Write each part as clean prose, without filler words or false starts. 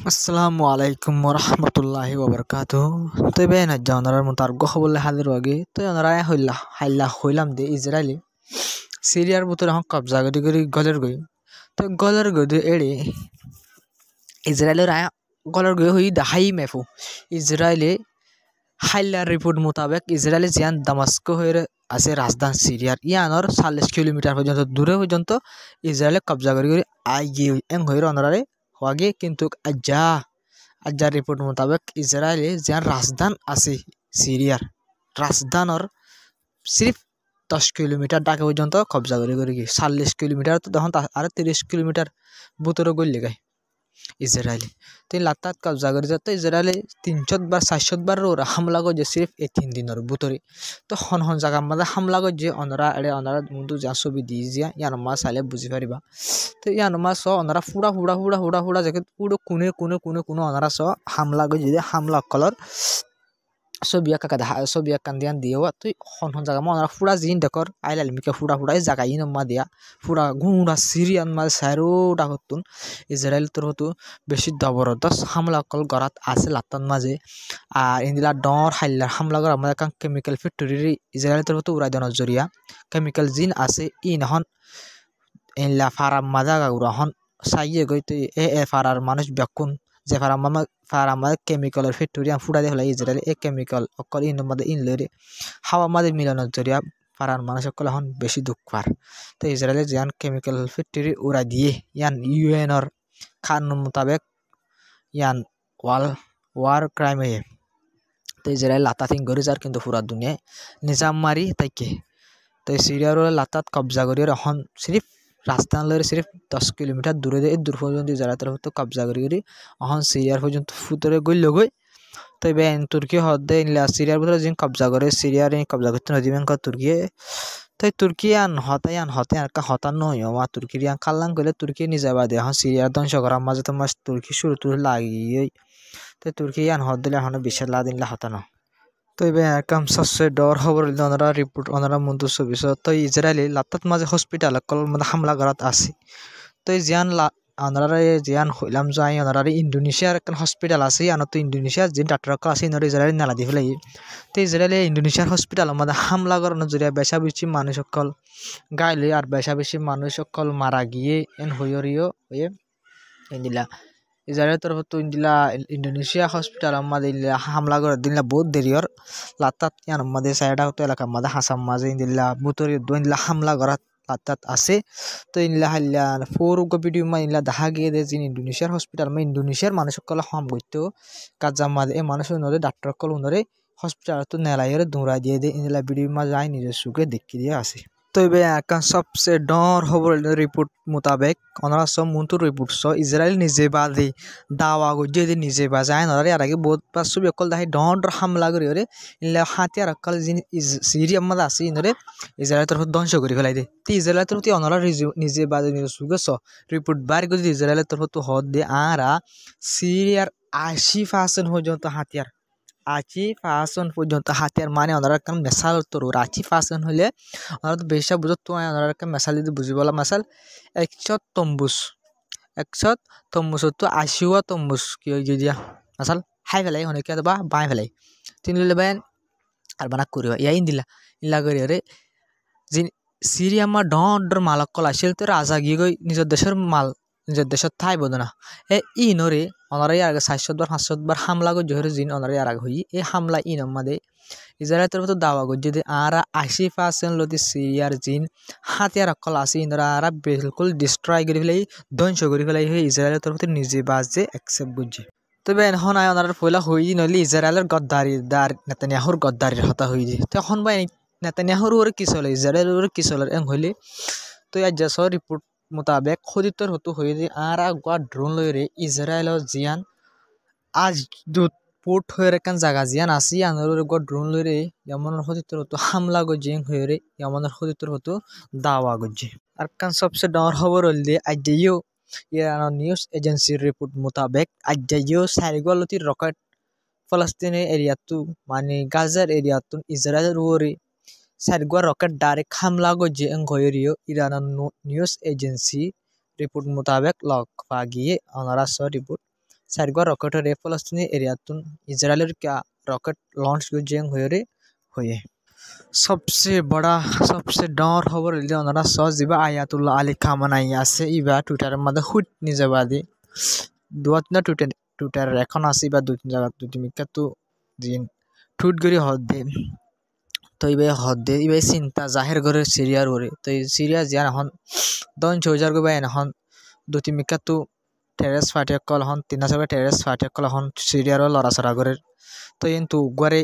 আসসালামু আলাইকুম ওরহমতুল্লাহি ওবরকাতুহ। তুই বেন জানার মুতার গহবলে হাজির ওয়াগে তুই অনারা হইলাম দে ইসরায়েলি সিরিয়ার ভিতরে হক কবজা করি গলের গই তো গলের গই এড়ে ইসরায়েলের আয়া গলের গই হই হাই মেফু ইসরায়েলে হাইলার রিপোর্ট মোতাবেক ইসরায়েলে জিয়ান দামাস্ক হয়ে আছে রাজধানী সিরিয়ার ইয়ানর 40 কিলোমিটার পর্যন্ত দূরে পর্যন্ত ইসরায়েলে কবজা করি আই গিয়ে এং হয়ে অনারে হওয়াগে কিন্তু আজ্জার রিপোর্ট মোতাবেক ইসরায়েলে যার রাজধান আছে সিরিয়ার রাজধানর সির্ফ 10 কিলোমিটার ডাকে পর্যন্ত কবজা করে গিয়ে 40 কিলোমিটার তো তখন আর 30 কিলোমিটার ভিতরে গড়লে গায় ইসরায়েলে তো লাতাত কবজা করে তো ইসরায়েলে 300 বার 400 বার ওরা হামলা করছে সির্ফ এই 3 দিনের ভিতরে তো হন জায়গা আমাদের হামলা করছে অনরা বন্ধু যা ছবি দিয়ে যা ইয়ার মা চাইলে বুঝি পারিবা তো ইয়ার মা স অনরা ফুড়া যাকে পুরো কোনে অনরা স হামলা করছে যে হামলা কলর ছবি একান দিয়ান দিয়েও তুই হন জায়গা অনরা ফুড়া জিন দেখর আইলাল মিকে ফুড়া এই জায়গা ইন মা দিয়া ফুড়া গুঁড়া সিরিয়ান মা সাইরো ডাকতুন ইসরায়েল তোর হতো বেশি জবরদস্ত হামলা কল গড়াত আছে লাতান মাঝে আর ইন্দিলা ডর হাইলার হামলা করা আমাদের কান কেমিক্যাল ফ্যাক্টরি ইসরায়েল তোর হতো উড়াই দেওয়ার জরিয়া কেমিক্যাল জিন আছে ইনহন ইনলা ফারাম মাজা গাউরাহন সাইয়ে গই তুই ফারার মানুষ বেকুন যে ফারাম কেমিক্যালের ফ্যাক্টরি ফুড়া দিয়ে হলে ইসরায়েল কেমিক্যাল অকল ইন মধ্যে ইন লরে হাওয়া মাঝে মিলানোর জরিয়া ফারার মানুষ সকল এখন বেশি দুঃখ পার তো ইসরায়েলের যেন কেমিক্যাল ফ্যাক্টরি উড়া দিয়ে ইয়ান ইউএনর কানুন মোতাবেক ইয়ান ওয়ার ক্রাইম হয়ে তো ইসরায়েল লাতাথিং করে যার কিন্তু পুরা দুনিয়ায় নিজাম মারি তাইকে তো সিরিয়ার লাতাত কবজা করি এখন সিরিফ রাজস্থান লরে সিরিফ 10 কিলোমিটার দূরে দূর পর্যন্ত ইসরায়েল তরফ কবজা করি এখন সিরিয়ার পর্যন্ত ফুতরে গইল গই তো বেন তুর্কি হদে ইনলা সিরিয়ার ভিতরে যিন কবজা করে সিরিয়ার কবজা করতে নদী ব্যাংক তুর্কি তাই তুর্কি হতে আর হতান নয় মা তুর্কির খাল্লাং করলে তুর্কি নিজে বাদে এখন সিরিয়ার ধ্বংস করার মাঝে তোমার তুর্কি শুরু লাগিয়ে তাই তুর্কি হদ দিলে এখন বিশাল দিনলা হতানো তো কাম সবচেয়ে ডর খবর ওনারা রিপোর্ট ওনারা মন্ত্র ছবি তো ইসরায়েলি লাতাত মাঝে হসপিটাল কল মানে হামলা করাত আছে তো ওনারা জিয়ান হইলাম যাই ওনারা ইন্দোনেশিয়ার একটা হসপিটাল আছে আনো তো ইন্দোনেশিয়ার যে ডাক্তার আছে ইনরা ইসরায়েলি নালা দি ফেলাই তো ইসরায়েলি ইন্দোনেশিয়ার হসপিটাল মানে হামলা করানোর জরিয়া বেশি মানুষ সকল গাইলে আর বেশি মানুষ সকল মারা গিয়ে হইও হয়ে দিলা ইসরায়েলের তরফ তো ইন্দিলা ইন্দোনেশিয়া হসপিটাল আমাদের হামলা করে দিলা বহুত দেরিয়র লাতাত ইয়ান আমাদের সাইডা হতো এলাকা আমাদের হাসাম মাঝে ইন্দিলা বুতরি ইন্দিলা হামলা করা লাতাত আছে তো ইনলা হাইলা ফোর ভিডিও মা ইনলা দেখা গিয়ে দে যিনি ইন্দোনেশিয়ার হসপিটাল মা ইন্দোনেশিয়ার মানুষ সকল হাম করতো কাজা মাঝে এই মানুষ উনরে ডাক্তার কল উনরে হসপিটাল তো নেলাইয়ের দৌড়াই দিয়ে দে ইনলা ভিডিও মা যায় নিজের সুখে দেখি দিয়ে আসে তো এবার সবচেয়ে ডর খবর রিপোর্ট মোতাবেক ওনারা সব মন্ত্র রিপোর্ট ইসরায়েল নিজে বাদে দাওয়া যদি নিজে বা যায় নরে আর আগে বহুত বা ছবি অকল দেখে ডর হামলা করি ওরে ইনলে হাতিয়ার অকল যিনি সিরিয়া মধ্যে আছে ইনরে ইসরায়েলের তরফ ধ্বংস করে ফেলাই দে তো ইসরায়েলের তরফ ওনারা নিজে বাদে নিজে সুগে রিপোর্ট বার করে ইসরায়েলের তরফ তো হদ দিয়ে আরা সিরিয়ার 80% পর্যন্ত হাতিয়ার 80% পর্যন্ত হাতিয়ার মানে ওনারা একটা মেশাল তোর 80% হলে ওনারা তো বেশি বুঝত তো ওনারা একটা মেশাল যদি বুঝি বলা মেশাল 100 তম্বুস তো 80 তম্বুস কি যদি মেশাল হাই ফেলাই অনেকে বা বাই ফেলাই তিন বেন আর বানা করিবা ইয়াইন ইলা করি রে যে সিরিয়া মা ডর মালকল আসিল তো রাজা গিয়ে গই নিজের দেশের মাল নিজের দেশের ঠাই বোধ না ইনরে ওনারা আগে 400 বার 500 বার হামলা করে জোহরে জিন ওনারা আগে হই এই হামলা আমাদের ইসরায়েলের তরফ তো দাওয়া করে যদি আর 80% লতি সিরিয়ার জিন হাতিয়ার অকল আছে ইনরা আর বিলকুল ডিস্ট্রয় করে ফেলাই ধ্বংস করে ফেলাই হয়ে ইসরায়েলের তরফ নিজে বাজে অ্যাকসেপ্ট বুঝছে তবে এখন ওনারা পয়লা হই নইলে ইসরায়েলের গদ্দারিদার নেতানিয়াহুর গদ্দারির হতা হই দিয়ে তো এখন ভাই নেতানিয়াহুর ওরে কি চলে ইসরায়েলের ওরে কি চলে এম হইলে তো আজ রিপোর্ট মোতাবেক খদিতর হতো হয়ে যে আর গোয়া ড্রোন লইরে ইসরায়েলের জিয়ান আজ পোর্ট হয়ে রেখান জায়গা জিয়ান আসি আনার গোয়া ড্রোন লইরে যেমন খদিতর হতো হামলা গজ্জে হয়ে রে যেমন খদিতর হতো দাওয়া গজ্জে আর কান সবচেয়ে ডর খবর হল দিয়ে আজ ইরান নিউজ এজেন্সির রিপোর্ট মোতাবেক আজ সারিগলতি রকেট ফলস্তিনের এরিয়াতু মানে গাজার এরিয়াতু ইসরায়েলের ওরে সারিগোয়া রকেট ডাইরেক্ট হামলা গজ্জে হয়েরিও ইরান নিউজ এজেন্সি রিপোর্ট মোতাবেক লক পাগিয়ে ওনারা রিপোর্ট सारगो रॉकेट रे फलस्तीनी एरियातून इजराइलेर क्या रॉकेट लॉन्च जेंग हुए सबसे बड़ा सबसे डर खबर हल ओनारा जिबा आयातुल्लाह आली खामानाई आसे इबा टुइटार मादे हुट निजे बादी दुआ तिना টুইটার এখন আছে বা দুই তিন জায়গা দুই তিন মিনিট দিন টুইট করে হদে তো ইবে হদে ইবে চিন্তা জাহের করে সিরিয়ার ওরে তো সিরিয়া জিয়ান এখন দন চৌজার গো বাই এখন দুই তিন মিনিট টেরেস ফাটিয়া কল এখন তিনা সবে টেরেস ফাটিয়া কল এখন সিরিয়ার লড়াছড়া করে তো কিন্তু গরে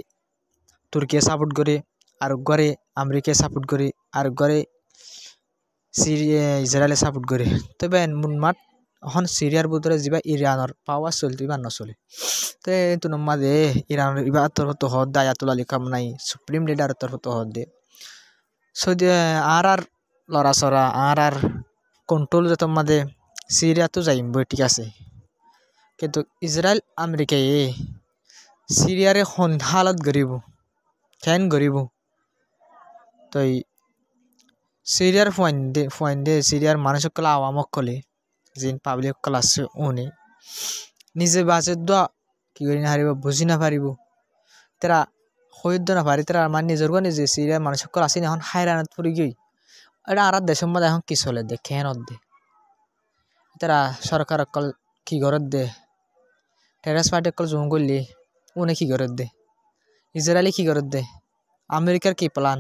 তুর্কিয়ে সাপোর্ট করে আর গরে আমেরিকায় সাপোর্ট করে আর গরে সিরিয়া ইসরায়েলে সাপোর্ট করে তো বেন মুনমাত এখন সিরিয়ার ভিতরে যা ইরানের পাওয়ার চলতে বা নচলে তো এইটো নমাদে ইরানের ইবা তরফ হদ দে আয়াতুল্লাহ আলী খামেনাই সুপ্রিম লিডার তরফ হদ দে সৌদি আর লড়াচড়া আর কন্ট্রোল যত মাদে সিরিয়া তো যাইম বই ঠিক আছে কিন্তু ইসরায়েল আমেরিকায় সিরিয়ারে হালত গরিব কেন গরিব তো সিরিয়ার ফুয়াইন দে সিরিয়ার মানুষ কলা আওয়ামক কলে जिन पाब्लिक क्लास उन्हें निजे बाजे दो कि हारिब बुझी ना पारिब तेरा खैद ना पारि तेरा मान निजर को निजे सिरिया मानुष क्लास এখন হায়রানত পড়ি গই এটা আর দেশের মধ্যে এখন কি চলে দে কেন দে তেরা সরকার কল কি গরত দে টেরেস পার্টি কল জুম করলি উনি কি গরত দে ইসরায়েলি কি গরত দে আমেরিকার কি প্ল্যান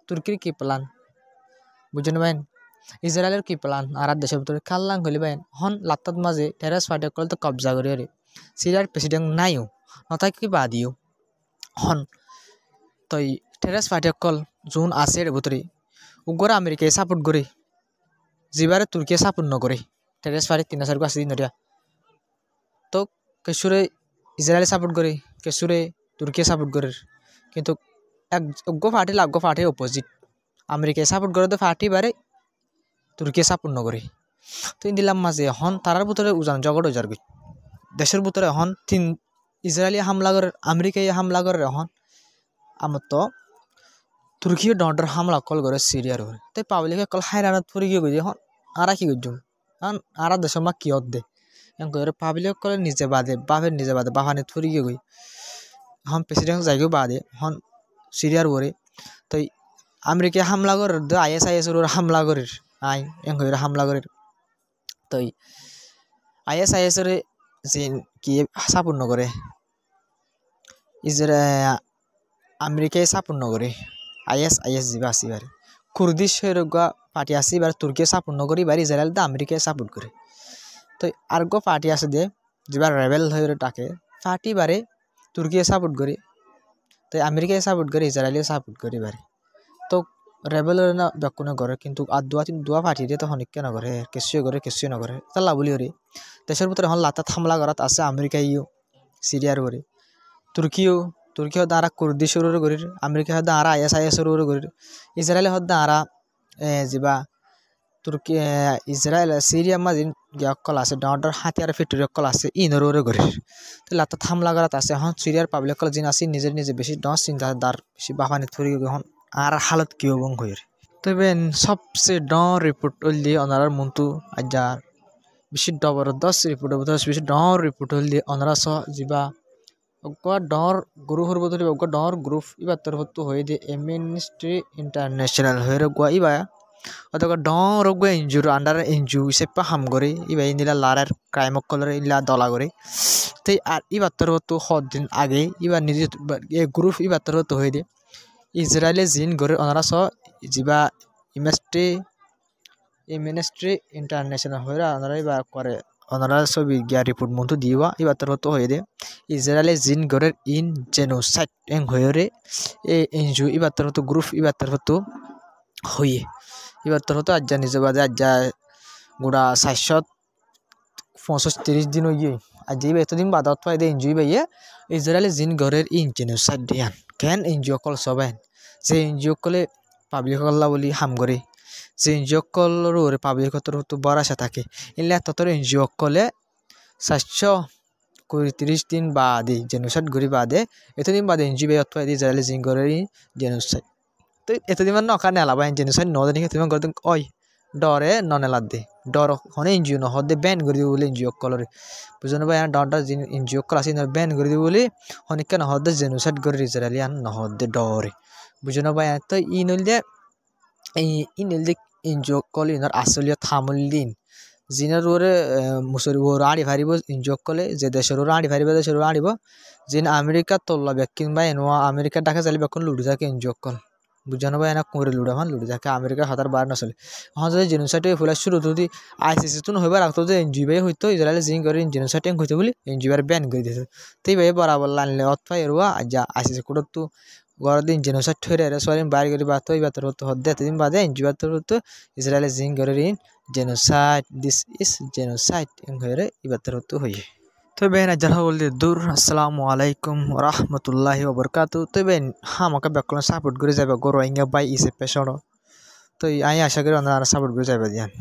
তুর্কির কি প্ল্যান বুঝেন ভাই ইসরায়েলের কি প্ল্যান আর দেশের ভিতরে খাল্লাং হলি বাইন হন লাত্তাত মাঝে টেরেস ফাটে কল তো কবজা করি রে সিরিয়ার প্রেসিডেন্ট নাইও নতাই কি বাদিও হন তই টেরেস ফাটে কল জোন আছে এর ভিতরে উগরে আমেরিকায় সাপোর্ট করে জিবারে তুর্কিয়ে সাপোর্ট নকরে টেরেস ফাটে 3-4 গো আছে দিনরিয়া তো কেশুরে ইসরায়েলে সাপোর্ট করে কেশুরে তুর্কিয়ে সাপোর্ট করে কিন্তু এক গো ফাটে লাগো ফাটে অপোজিট আমেরিকায় সাপোর্ট করে তো ফাটি বারে তুর্কিয়ে সাপোর্ট নকরে তো দিলাম মাঝে এখন তারার ভিতরে উজান জগৎ উজার গই দেশের ভিতরে এখন ইসরায়েলি হামলা করে আমেরিকায় হামলা করে এখন আমার তো তুর্কিও ডর হামলা কল করে সিরিয়ার করে তাই পাবলিকে কল হায়রানত পড়ে গিয়ে গই এখন আর কি করছুম কারণ আর দেশের মা কিয়ত দে করে পাবলিক কলে নিজে বাদে বাপের নিজে বাদে বাহানিত পড়ে গিয়ে গই এখন প্রেসিডেন্ট যাইগেও বাদে এখন সিরিয়ার করে তো আমেরিকায় হামলা করে ISIS হামলা করে আই এঙ্গরে হামলা করে তো ISIS রে যে কি সাপোর্ট নকরে ইসরায়েল আমেরিকায় সাপোর্ট নকরে ISIS যিবা আসিবারে কুর্দিশ হরগা পার্টি আসিবার তুর্কিয়ে সাপোর্ট নকরি বারে ইসরায়েল দা আমেরিকায় সাপোর্ট করে তো আরগো পার্টি আছে দে যিবা রেবেল হয়ে ডাকে পার্টি বারে তুর্কিয়ে সাপোর্ট করে তো আমেরিকায় সাপোর্ট করে ইসরায়েলে সাপোর্ট করে বারে তো রেবেলের না ব্যাকুনে করে কিন্তু আর দুয়া পার্টি দিয়ে তো হনিকে নগরে কেসুয়ে নগরে তাল্লা বলি ওরে দেশের ভিতরে এখন লাতা হামলা করাত আছে আমেরিকাইও সিরিয়ার করে তুর্কিও দ্বারা কুর্দিশ করে আমেরিকা দ্বারা ISIS করে ইসরায়েল দ্বারা যা তুর্কি ইসরায়েল সিরিয়া মাঝে কল আছে ডর হাতিয়ার ফ্যাক্টরি কল আছে ইনরে করে তো লাতা হামলা করাত আছে এখন সিরিয়ার পাবলিক কল জিন আছে নিজে বেশি ডর চিন্তা দার বেশি বাহানি থরি এখন আর হালত কি হবং হয়ে তবে সবচেয়ে ডর রিপোর্ট হল দিয়ে ওনার মনটো আজার বেশি জবরদস্ত রিপোর্ট বেশি ডর রিপোর্ট হল দিয়ে ওনারা যা ডর গ্রুপ হব ধরি ডর গ্রুপ ইবার তরফ হয়ে দিয়ে এমনেস্টি ইন্টারন্যাশনাল হয়ে গুয়া ইবা অথবা ডর গুয়া এনজিওর আন্ডার এনজিও হিসেবে হাম করে ইবা ইনিলা লারার ক্রাইম কলর ইলা দলা করে তো আর ইবার তরফ দিন আগে ইবার নিজে গ্রুপ ইবার তরফ হয়ে দিয়ে ইসরায়েলে জিন গড়ে ওনারা যা এমনেস্টি ইন্টারন্যাশনাল হয়ে ওনারা এবার করে ওনারা ছবি গিয়া রিপোর্ট মতো দিবা এবার তোর তো হয়ে দে ইসরায়েলে জিন গড়ের ইন জেনোসাইড এং হয়ে এনজিও এবার তোর তো গ্রুপ এবার তোর তো হয়ে এবার তোর তো আজ্জা নিজে বাদে আজ্জা গোড়া 435 দিন হয়ে আজ এতদিন বাদত পাই দে এনজিও বাইয়ে ইসরায়েলে জিন গড়ের ইন জেনোসাইড দিয়ান কেন এনজিও কল সবাই যে এনজিও কলে পাবলিক কল্লা বলি হাম করে যে এনজিও কলর পাবলিক তো বরাসা থাকে এলে ততর এনজিও কলে 435 দিন বাদে জেনোসাইড ঘুরি বাদে এতদিন বাদে এনজিও বাই অথবা ইসরায়েলে জিন গড়ের জেনোসাইড তো এতদিন মানে নকা নেলাবা জেনোসাইড নদিন এতদিন গড়ে ওই ডরে ননে লাদ্দি ডর হনে এনজিও ন হদে ব্যান করে দিব বলে এনজিও কলরে বুঝনো ভাই ডনটা এনজিও কল আছে ব্যান করে দিব বলে হনিকে নহদে জেনোসাইড করে ইসরায়েলি আন নহদে ডরে বুঝনো ভাই তো ই নইলে ই নইলে এনজিও কল ইনার আসলীয় থামুল্লিন জিনার ওরে মুসরি ওর আড়ি ফারিব এনজিও কলে যে দেশের ওর আড়ি ফারিব দেশের ওর আড়িব জিন আমেরিকা তোল্লা বেকিন বা এনোয়া আমেরিকা ডাকা চাইলে বেখন লুড়ি থাকে এনজিও কল বুঝানো ভাই না কোরে লুড়ে ভান লুড়ি থাকে আমেরিকার হাতার বার নচলে এখন যদি জেনোসাইড ফুলা শুরু যদি আইসিসি তো নহইবার রাখতো যে এনজিও ভাই হইতো ইসরায়েল জিং করে জেনোসাইড হইতো বলে এনজিও ব্যান করে দিত তেই ভাই বরাবর লানলে অতফাই এরুয়া যা আইসিসি কোড তো গরদিন জেনোসাইড ঠরে সরিন বাইরে করে বাতো এই বাতর হতো হদ্দে এতদিন বাদে এনজিও বাতর হতো ইসরায়েল জিং করে genocide this is genocide yang hore ibatar hotu hoye to ben ajal holde dur assalamu alaikum warahmatullahi wabarakatuh to ben ha maka bekkon support gori jabe goro inga bai ise pesoro to ai asha kori onara support gori jabe dian